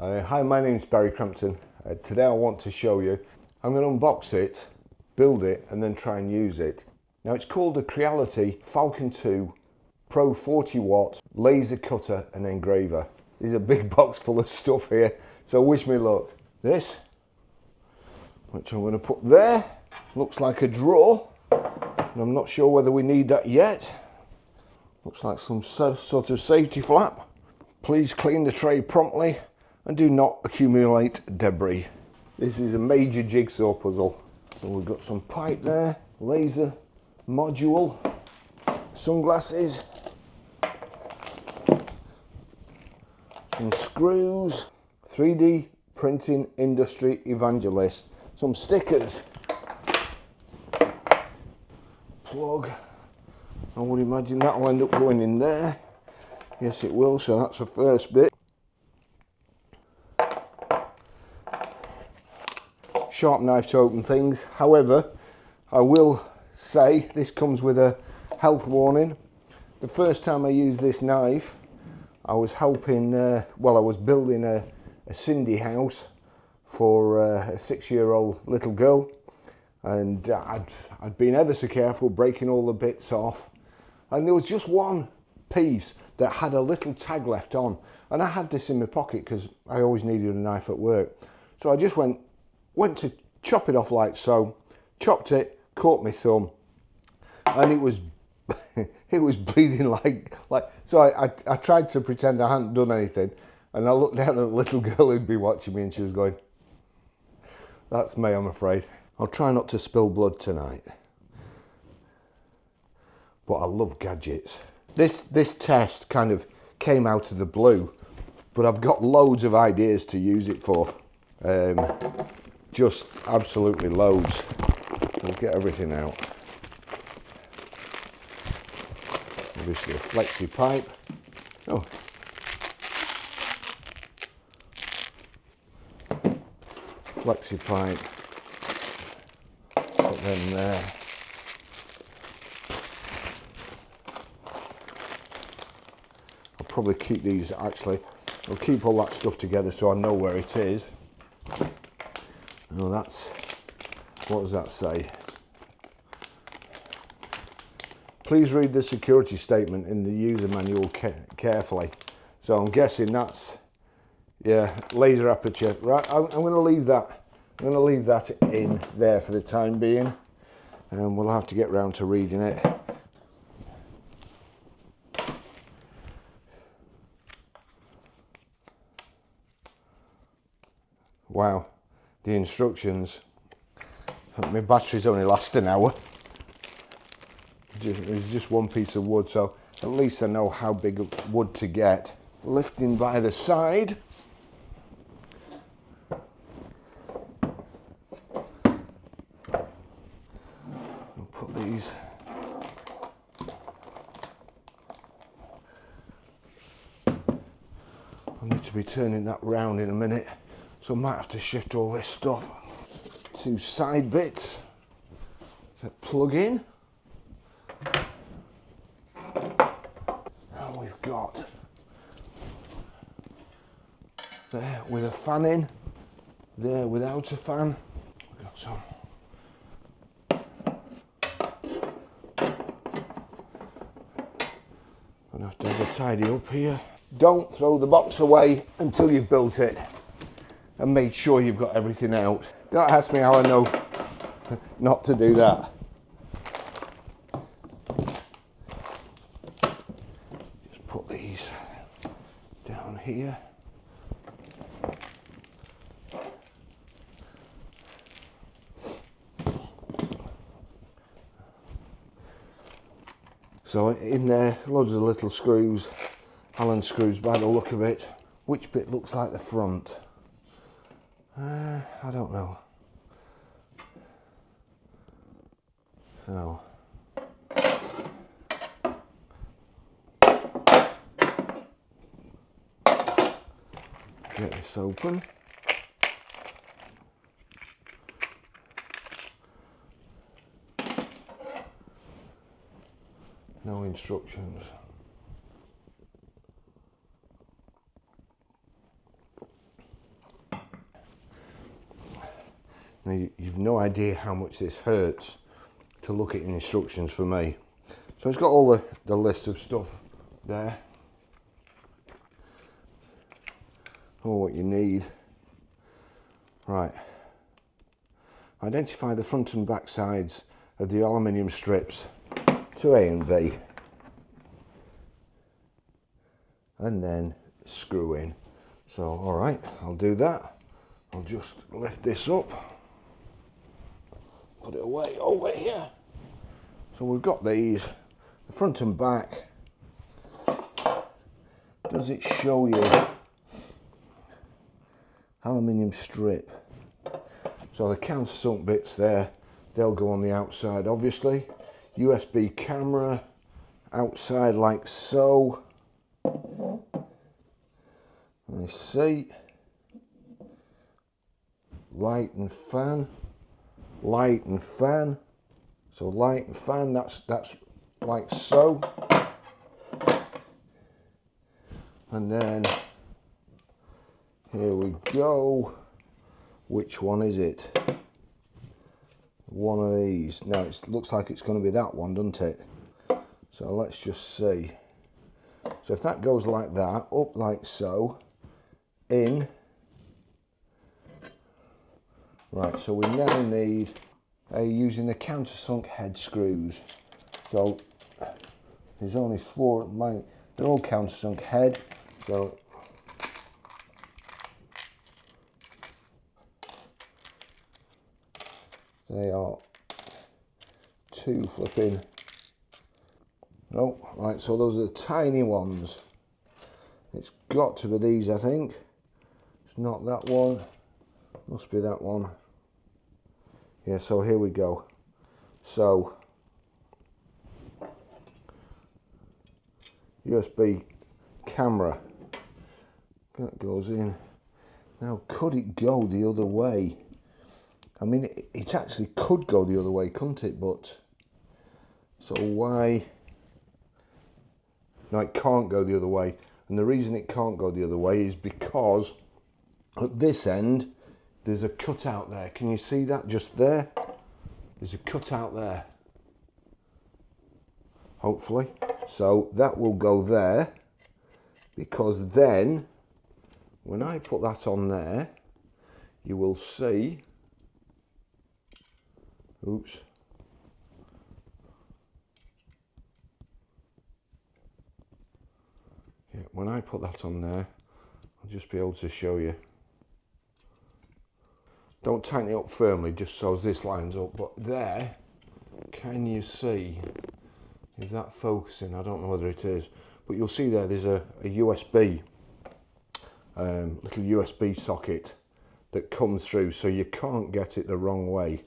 Hi, my name is Barry Crampton. Today I want to show you, I'm going to unbox it, build it and then try and use it. Now it's called the Creality Falcon Pro 40 watt Laser Cutter and Engraver. There's a big box full of stuff here, so wish me luck. This, which I'm going to put there, looks like a drawer, and I'm not sure whether we need that yet. Looks like some sort of safety flap. Please clean the tray promptly and do not accumulate debris. This is a major jigsaw puzzle. So we've got some pipe there, laser module, sunglasses, some screws, 3D printing industry evangelist, some stickers, plug. I would imagine that will end up going in there. Yes, it will, so that's the first bit. Sharp knife to open things. However, I will say this comes with a health warning. The first time I used this knife, I was helping, I was building a Cindy house for a 6-year-old little girl, and I'd been ever so careful, breaking all the bits off, and there was just one piece that had a little tag left on, and I had this in my pocket because I always needed a knife at work. So I just went to chop it off like so, chopped it, caught my thumb, and it was it was bleeding like so I tried to pretend I hadn't done anything, and I looked down at the little girl who'd be watching me and she was going, "That's me, I'm afraid." I'll try not to spill blood tonight, but I love gadgets. This test kind of came out of the blue, but I've got loads of ideas to use it for. Just absolutely loads. We'll get everything out. Obviously a flexi pipe. Oh. Flexi pipe. Put them there. I'll probably keep these, actually. I'll keep all that stuff together so I know where it is. No, that's, what does that say? Please read the security statement in the user manual carefully. So I'm guessing that's, yeah, laser aperture. Right, I'm going to leave that. I'm going to leave that in there for the time being, and we'll have to get round to reading it. Wow. The instructions, my batteries only last an hour. It's just one piece of wood, so at least I know how big wood to get. Lifting by the side. I'll put these. I need to be turning that round in a minute. So I might have to shift all this stuff to side bits that plug in. And we've got there with a fan in, there without a fan. We've got some. I'm gonna have to have a tidy up here. Don't throw the box away until you've built it and made sure you've got everything out. Don't ask me how I know not to do that. Just put these down here. So in there, loads of little screws, Allen screws by the look of it. Which bit looks like the front? I don't know. So get this open. No instructions. Now, you've no idea how much this hurts to look at instructions for me. So it's got all the list of stuff there. All what you need. Right. Identify the front and back sides of the aluminium strips to A and B. And then screw in. So, alright, I'll do that. I'll just lift this up. Put it away over here. So we've got these, the front and back. Does it show you aluminium strip? So the countersunk bits there, they'll go on the outside obviously. USB camera outside like so. I see. Light and fan. Light and fan. So light and fan, that's like so. And then here we go. Which one is it? One of these. Now it looks like it's going to be that one, doesn't it? So let's just see. So if that goes like that, up like so, in. Right, so we now need using the countersunk head screws. So there's only 4 at mine. They're all countersunk head. So they are 2 flipping. Oh, right, so those are the tiny ones. It's got to be these, I think. It's not that one. Must be that one. Yeah, so here we go. So USB camera, that goes in. Now could it go the other way? I mean it actually could go the other way, couldn't it? But so why? No, it can't go the other way. And the reason it can't go the other way is because at this end there's a cutout there. Can you see that just there? There's a cutout there. Hopefully. So that will go there, because then when I put that on there, you will see, oops, yeah, when I put that on there, I'll just be able to show you. Don't tighten it up firmly, just so as this lines up, but there, can you see? Is that focusing? I don't know whether it is, but you'll see there's a USB, little USB socket that comes through, so you can't get it the wrong way.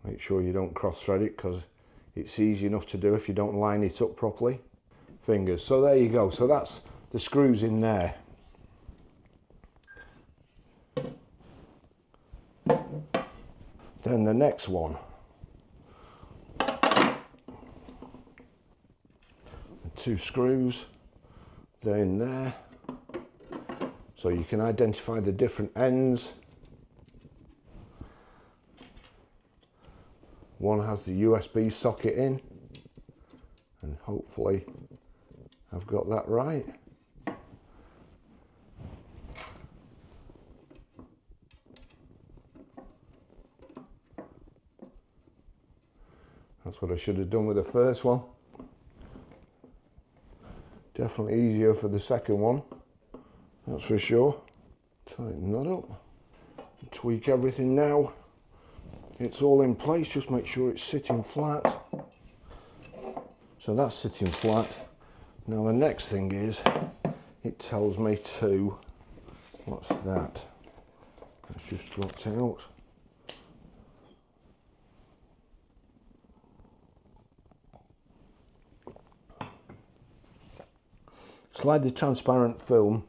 Make sure you don't cross thread it, because it's easy enough to do if you don't line it up properly. Fingers. So there you go. So that's the screws in there. Then the next one. 2 screws, they're in there, so you can identify the different ends. One has the USB socket in, and hopefully I've got that right. That's what I should have done with the first one. Definitely easier for the second one, that's for sure. Tighten that up, tweak everything now. It's all in place, just make sure it's sitting flat. So that's sitting flat. Now the next thing is, it tells me to, what's that? It's just dropped out. Slide the transparent film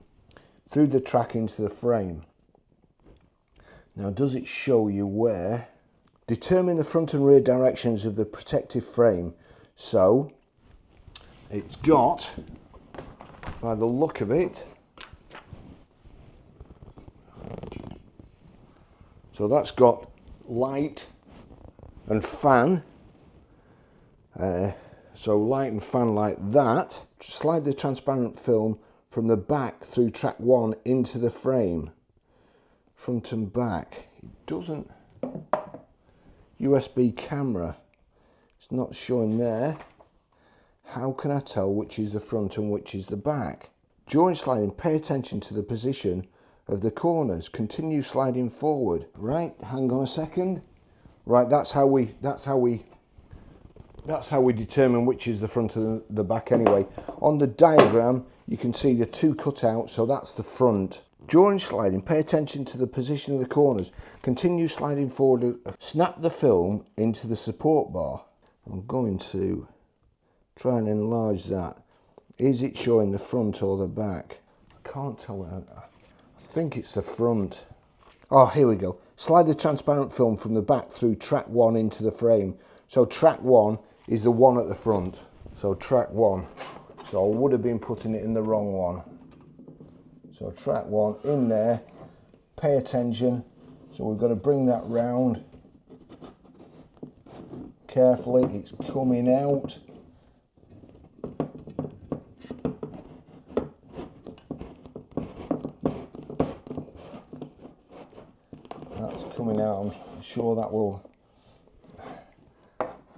through the track into the frame. Now does it show you where? Determine the front and rear directions of the protective frame. So it's got, by the look of it, so that's got light and fan. So light and fan like that. Slide the transparent film from the back through track 1 into the frame, front and back. It doesn't, USB camera, it's not showing there. How can I tell which is the front and which is the back? During sliding, pay attention to the position of the corners. Continue sliding forward. Right, hang on a second. Right, that's how we determine which is the front and the back anyway. On the diagram, you can see the 2 cutouts, so that's the front. During sliding, pay attention to the position of the corners. Continue sliding forward. Snap the film into the support bar. I'm going to try and enlarge that. Is it showing the front or the back? I can't tell. I think it's the front. Oh, here we go. Slide the transparent film from the back through track 1 into the frame. So track 1 is the one at the front. So track 1. So I would have been putting it in the wrong one. So track 1 in there. Pay attention. So we've got to bring that round carefully. It's coming out. That's coming out. I'm sure that will.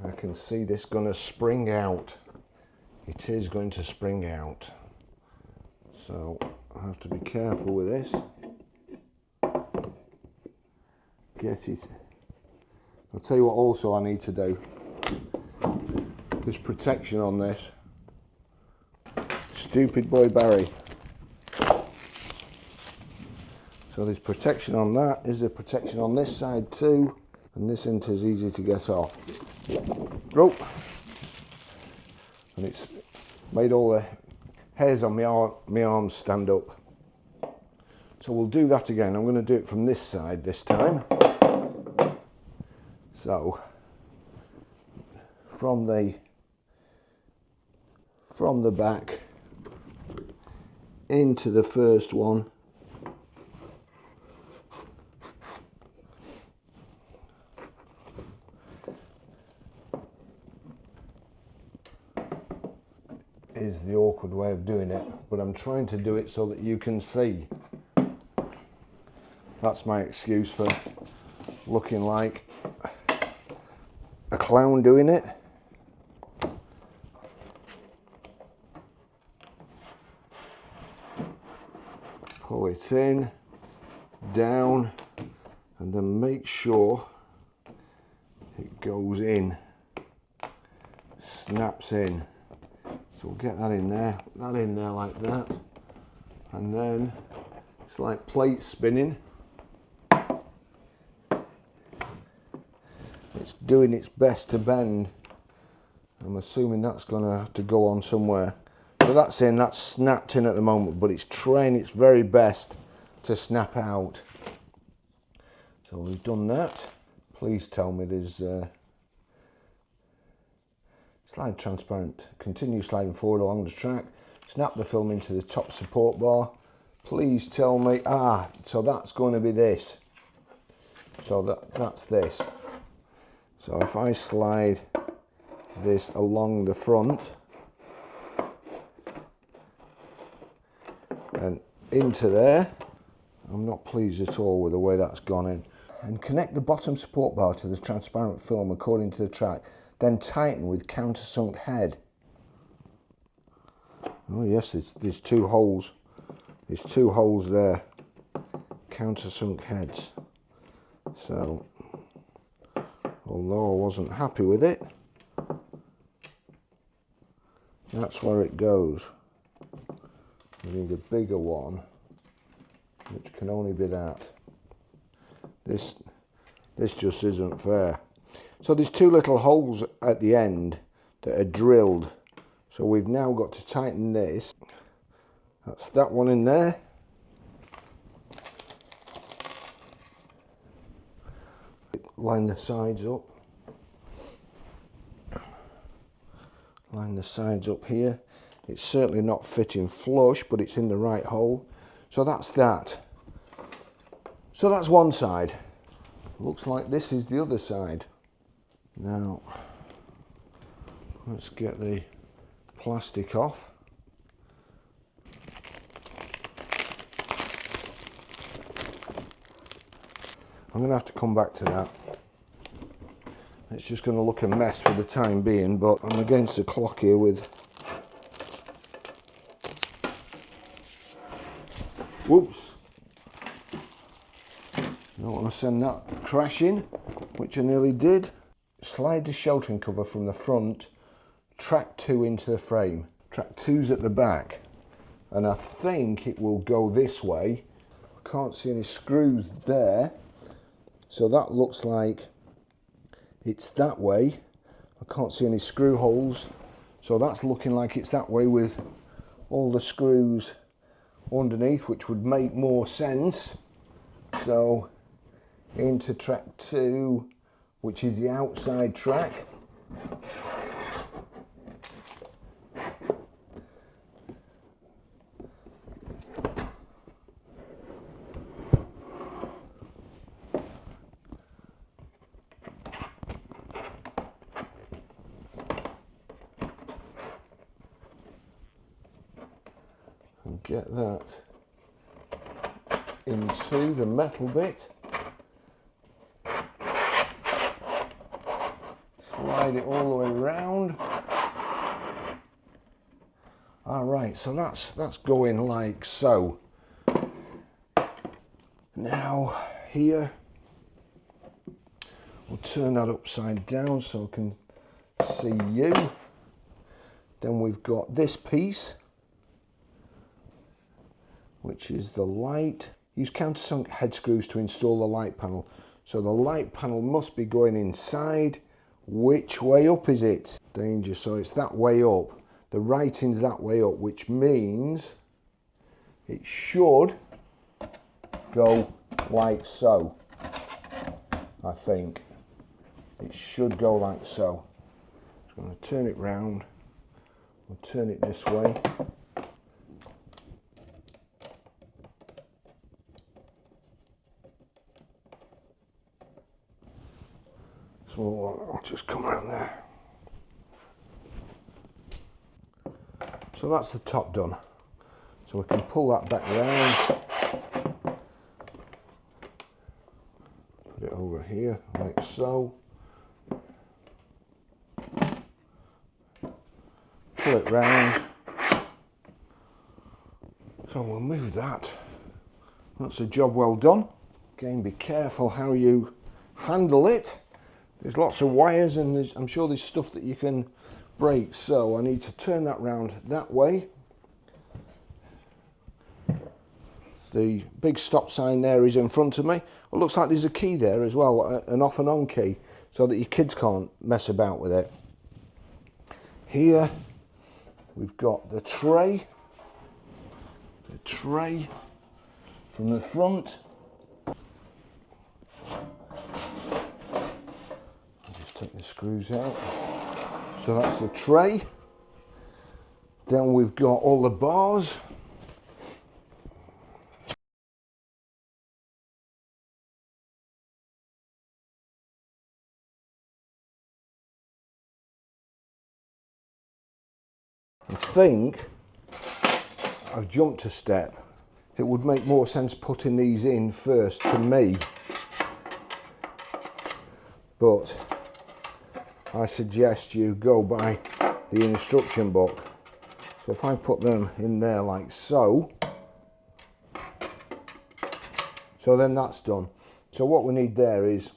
I can see this going to spring out. It is going to spring out. So I have to be careful with this. Get it. I'll tell you what also I need to do. There's protection on this. Stupid boy Barry. So there's protection on that. Is there protection on this side too? And this isn't as easy to get off. Rope. And it's made all the hairs on my arms stand up. So we'll do that again. I'm going to do it from this side this time. So from the back into the first one. Is the awkward way of doing it, but I'm trying to do it so that you can see. That's my excuse for looking like a clown doing it. Pull it in, down, and then make sure it goes in, snaps in. So we'll get that in there like that, and then it's like plate spinning. It's doing its best to bend. I'm assuming that's going to have to go on somewhere. So that's in, that's snapped in at the moment, but it's trying its very best to snap out. So we've done that. Please tell me there's slide transparent, continue sliding forward along the track, snap the film into the top support bar. Please tell me, so that's going to be this. So that's this. So if I slide this along the front and into there, I'm not pleased at all with the way that's gone in. And connect the bottom support bar to the transparent film according to the track. Then tighten with countersunk head. Oh yes, there's 2 holes. There's 2 holes there. Countersunk heads. So, although I wasn't happy with it, that's where it goes. We need a bigger one, which can only be that. This just isn't fair. So there's 2 little holes at the end that are drilled. So we've now got to tighten this. That's that one in there. Line the sides up. Line the sides up here. It's certainly not fitting flush, but it's in the right hole. So that's that. So that's one side. looks like this is the other side. Now let's get the plastic off. I'm going to have to come back to that. It's just going to look a mess for the time being, but I'm against the clock here with... Whoops! Don't want to send that crashing, which I nearly did. Slide the sheltering cover from the front, track 2 into the frame. Track 2's at the back, and I think it will go this way. I can't see any screws there, so that looks like it's that way. I can't see any screw holes, so that's looking like it's that way with all the screws underneath, which would make more sense. So into track 2, which is the outside track. And get that into the metal bit. Slide it all the way around. Alright, so that's going like so. Now here, we'll turn that upside down so I can see you. Then we've got this piece, which is the light. Use countersunk head screws to install the light panel. So the light panel must be going inside. Which way up is it? Danger, so it's that way up. The writing's that way up, which means it should go like so. I think it should go like so. Just going to turn it round. We'll turn it this way. So I'll just come around there. So that's the top done. So we can pull that back around. Put it over here like so. Pull it round. So we'll move that. That's a job well done. Again, be careful how you handle it. There's lots of wires and I'm sure there's stuff that you can break, so I need to turn that round that way. The big stop sign there is in front of me. It looks like there's a key there as well, an off and on key, so that your kids can't mess about with it. Here we've got the tray from the front. Take the screws out. So that's the tray. Then we've got all the bars. I think I've jumped a step. It would make more sense putting these in first to me, but I suggest you go by the instruction book. So if I put them in there like so, so then that's done. So what we need there is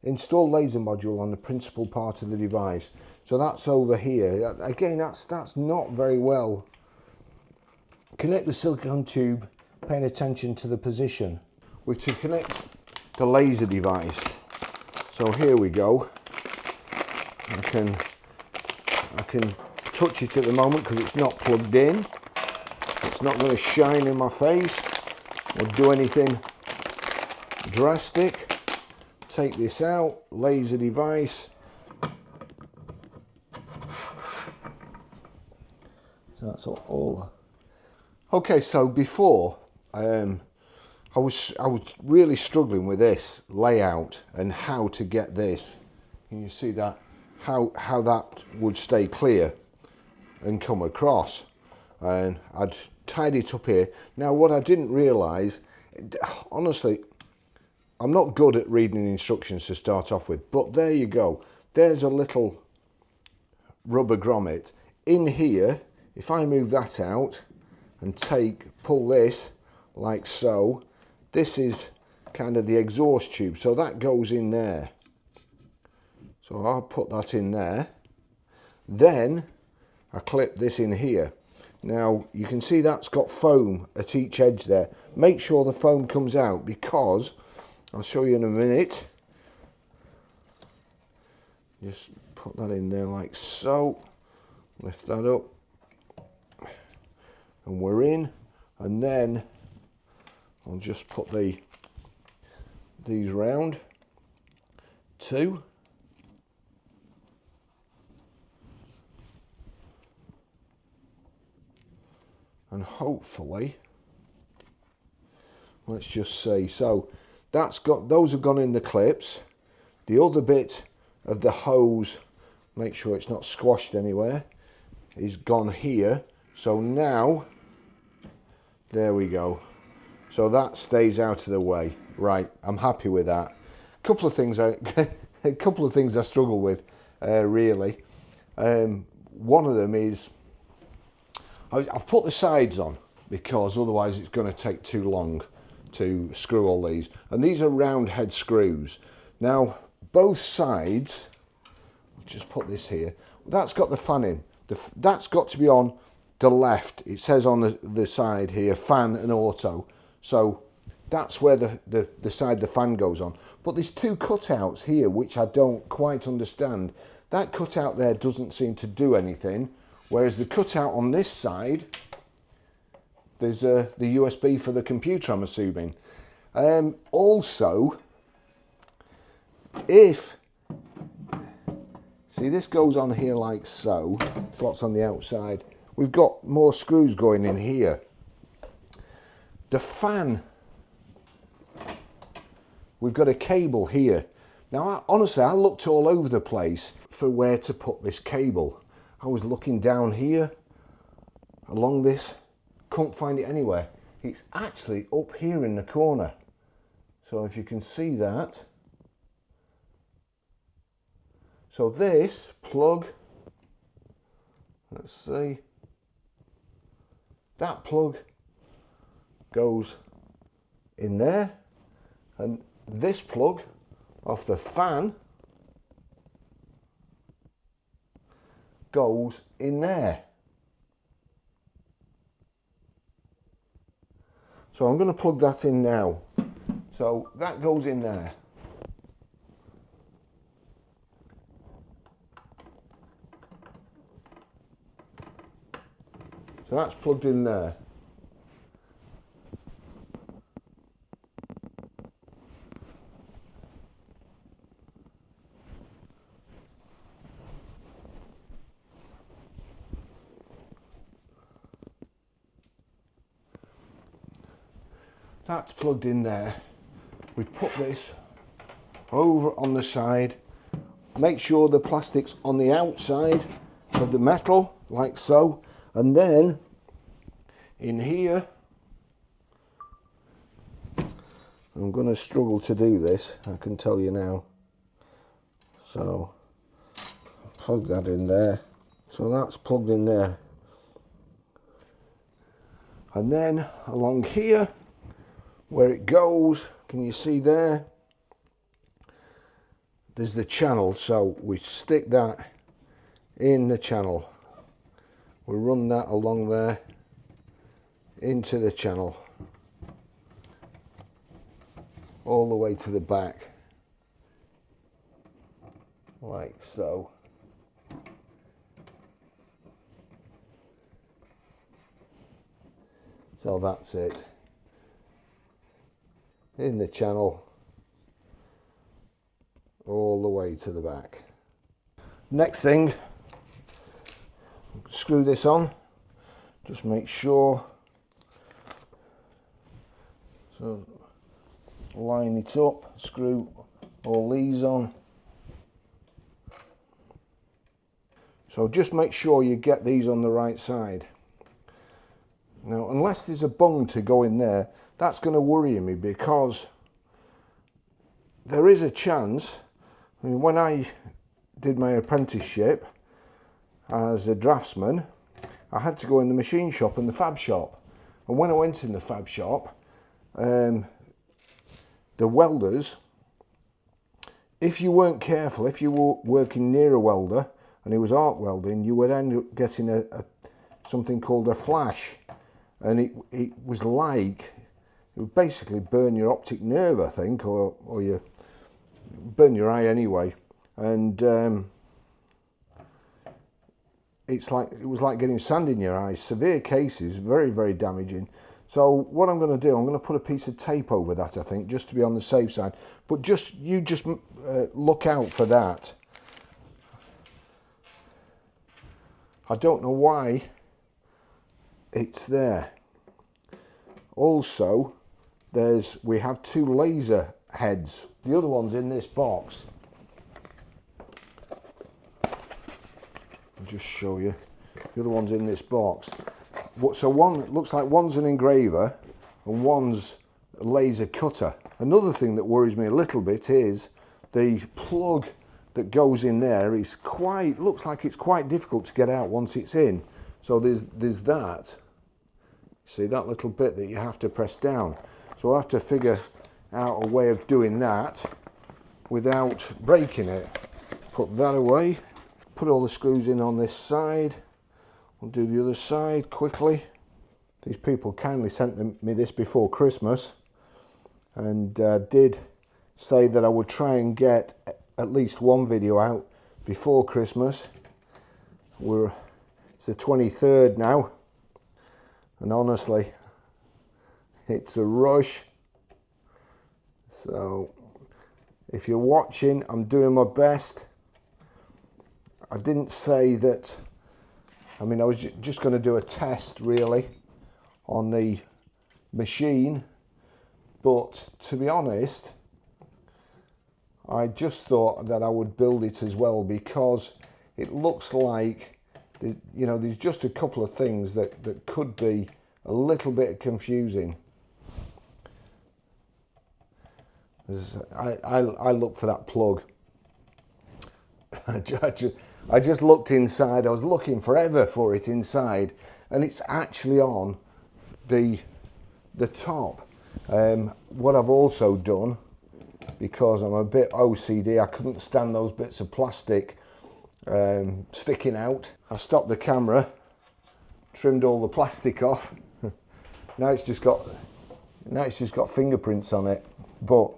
install laser module on the principal part of the device. So that's over here. Again, that's not very well. Connect the silicone tube, paying attention to the position. We're to connect the laser device. So here we go. I can touch it at the moment because it's not plugged in. It's not going to shine in my face or do anything drastic. Take this out, laser device. So that's all. Okay, so before I was really struggling with this layout and how to get this. Can you see that? How that would stay clear and come across. And I'd tied it up here. Now what I didn't realise, honestly, I'm not good at reading the instructions to start off with, but there you go. There's a little rubber grommet. In here, if I move that out and pull this like so, this is kind of the exhaust tube, so that goes in there. So I'll put that in there. Then I clip this in here. Now you can see that's got foam at each edge there. Make sure the foam comes out, because I'll show you in a minute. Just put that in there like so. Lift that up. And we're in. And then I'll just put these round. Two. And hopefully, let's just see, so those have gone in the clips. The other bit of the hose, make sure it's not squashed anywhere, is gone here. So now, there we go. So that stays out of the way. Right, I'm happy with that. A couple of things I struggle with, really. One of them is, I've put the sides on because otherwise it's going to take too long to screw all these. And these are round head screws. Now, both sides, I'll just put this here, that's got the fan in. That's got to be on the left. It says on the side here, fan and auto. So that's where the side the fan goes on. But there's two cutouts here which I don't quite understand. That cutout there doesn't seem to do anything. Whereas the cutout on this side, there's the USB for the computer, I'm assuming. Also, see, this goes on here like so, what's on the outside. We've got more screws going in here. The fan, we've got a cable here. Now, honestly, I looked all over the place for where to put this cable. I was looking down here, along this, couldn't find it anywhere. It's actually up here in the corner. So if you can see that. So this plug, let's see, that plug goes in there, and this plug off the fan goes in there. So I'm going to plug that in now. So that goes in there. So that's plugged in there. That's plugged in there. We put this over on the side. Make sure the plastic's on the outside of the metal, like so. And then in here, I'm going to struggle to do this, I can tell you now. So plug that in there. So that's plugged in there. And then along here, where it goes, can you see there? There's the channel, so we stick that in the channel. We run that along there into the channel, all the way to the back, like so. So that's it. In the channel, all the way to the back. Next thing, screw this on, just make sure. So line it up, screw all these on. So just make sure you get these on the right side. Now, unless there's a bung to go in there, that's going to worry me, because there is a chance. I mean, when I did my apprenticeship as a draftsman, I had to go in the machine shop and the fab shop. And when I went in the fab shop, the welders, if you weren't careful, if you were working near a welder and he was arc welding, you would end up getting something called a flash. And it was like, it would basically burn your optic nerve, I think, or you burn your eye anyway. And it was like getting sand in your eyes. Severe cases, very, very damaging. So what I'm going to do, I'm going to put a piece of tape over that, I think, just to be on the safe side. But just look out for that. I don't know why it's there. Also, we have two laser heads. The other one's in this box. I'll just show you. The other one's in this box. So one looks like one's an engraver and one's a laser cutter. Another thing that worries me a little bit is the plug that goes in there is looks like it's quite difficult to get out once it's in. So there's that. See that little bit that you have to press down. So I have to figure out a way of doing that without breaking it. Put that away. Put all the screws in on this side. We'll do the other side quickly. These people kindly sent me this before Christmas, and did say that I would try and get at least one video out before Christmas. It's the 23rd now, and honestly, it's a rush. So if you're watching, I'm doing my best. I didn't say that, I mean, I was just going to do a test really on the machine, but to be honest, I just thought that I would build it as well, because it looks like, you know, there's just a couple of things that could be a little bit confusing. I look for that plug. I just looked inside. I was looking forever for it inside, and it's actually on the top. What I've also done, because I'm a bit OCD, I couldn't stand those bits of plastic sticking out. I stopped the camera, trimmed all the plastic off. Now it's just got fingerprints on it. But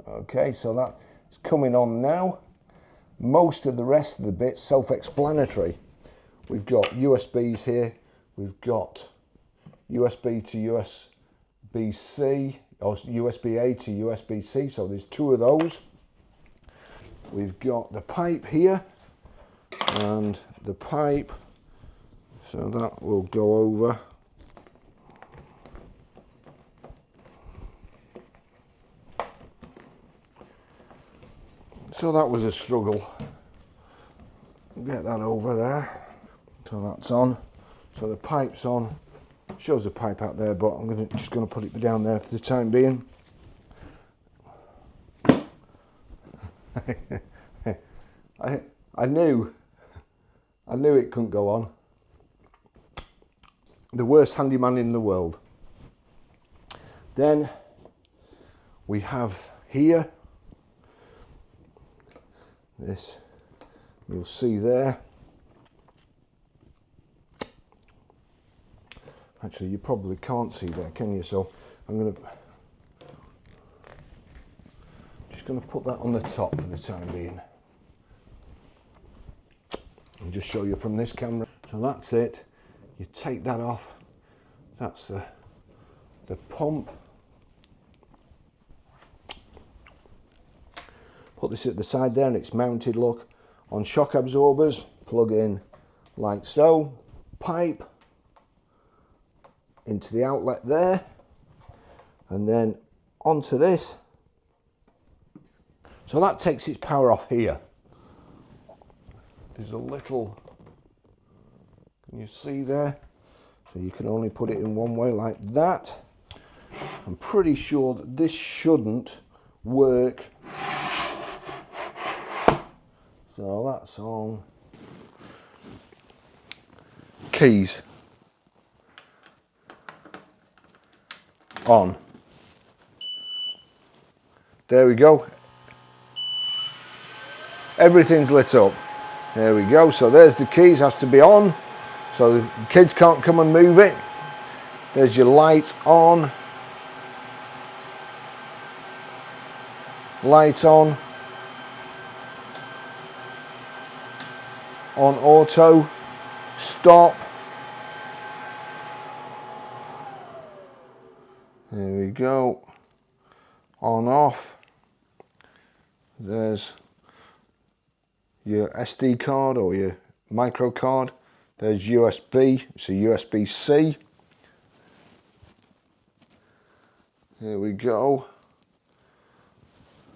okay, so that's coming on now. Most of the rest of the bits self-explanatory. We've got USBs here. We've got USB to USB-C, or USB-A to USB-C, so there's two of those. We've got the pipe here, and the pipe, so that will go over. So that was a struggle. Get that over there. So that's on. So the pipe's on. Shows the pipe out there, but I'm just going to put it down there for the time being. I knew it couldn't go on. The worst handyman in the world. Then we have here this, you'll see there. Actually, you probably can't see there, can you? So I'm just going to put that on the top for the time being, and just show you from this camera. So that's it. You take that off. That's the pump. Put this at the side there, and it's mounted, look, on shock absorbers. Plug in like so. Pipe into the outlet there. and then onto this. So that takes its power off here. There's a little, can you see there? So you can only put it in one way like that. I'm pretty sure that this shouldn't work. So that's on. Keys. On. There we go. Everything's lit up. There we go. So there's the keys, has to be on. So the kids can't come and move it. There's your light on. Light on. On auto. Stop. There we go. On off. There's your SD card or your micro card. There's USB, it's a USB-C. Here we go.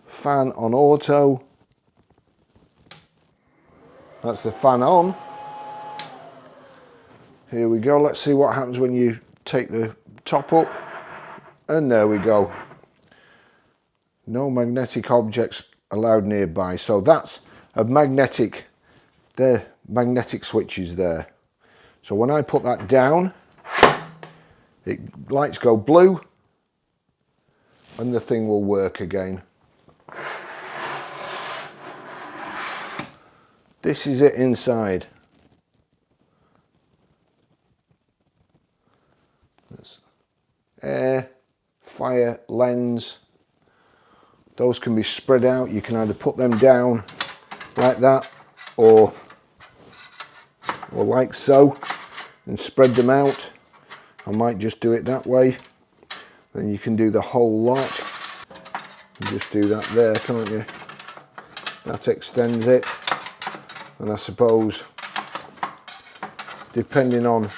Fan on auto. That's the fan on. Here we go. Let's see what happens when you take the top up. And there we go. No magnetic objects allowed nearby. So that's a magnetic, the magnetic switches there. So when I put that down, lights go blue and the thing will work again. This is it inside. That's air, fire, lens. Those can be spread out. You can either put them down like that or like so and spread them out. I might just do it that way. Then you can do the whole lot. You just do that there, can't you? That extends it. And I suppose depending on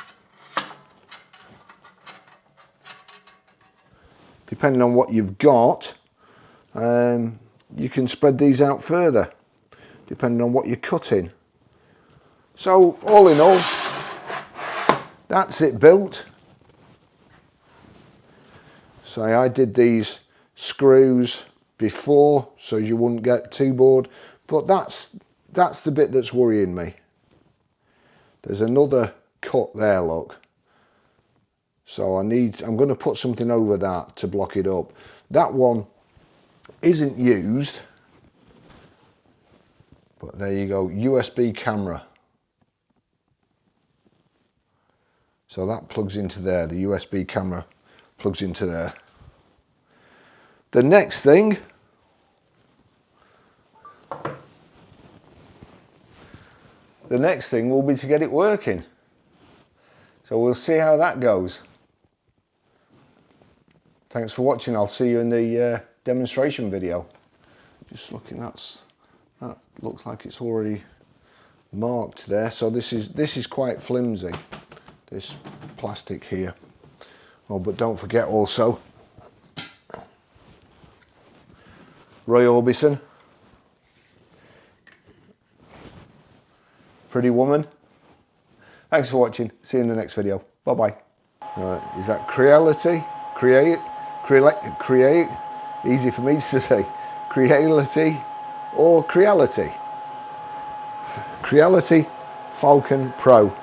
what you've got, you can spread these out further depending on what you're cutting. So all in all, that's it built. So I did these screws before so you wouldn't get too bored, but that's the bit that's worrying me. There's another cut there, look. So I'm going to put something over that to block it up. That one isn't used, but there you go, USB camera. So that plugs into there, the USB camera plugs into there. The next thing will be to get it working. So we'll see how that goes. Thanks for watching. I'll see you in the demonstration video. Just looking, that looks like it's already marked there. So this is quite flimsy, this plastic here. Oh, but don't forget also Roy Orbison, Pretty Woman. Thanks for watching. See you in the next video. Bye bye. Is that Creality? Create? Easy for me to say. Creality or Creality? Creality Falcon Pro.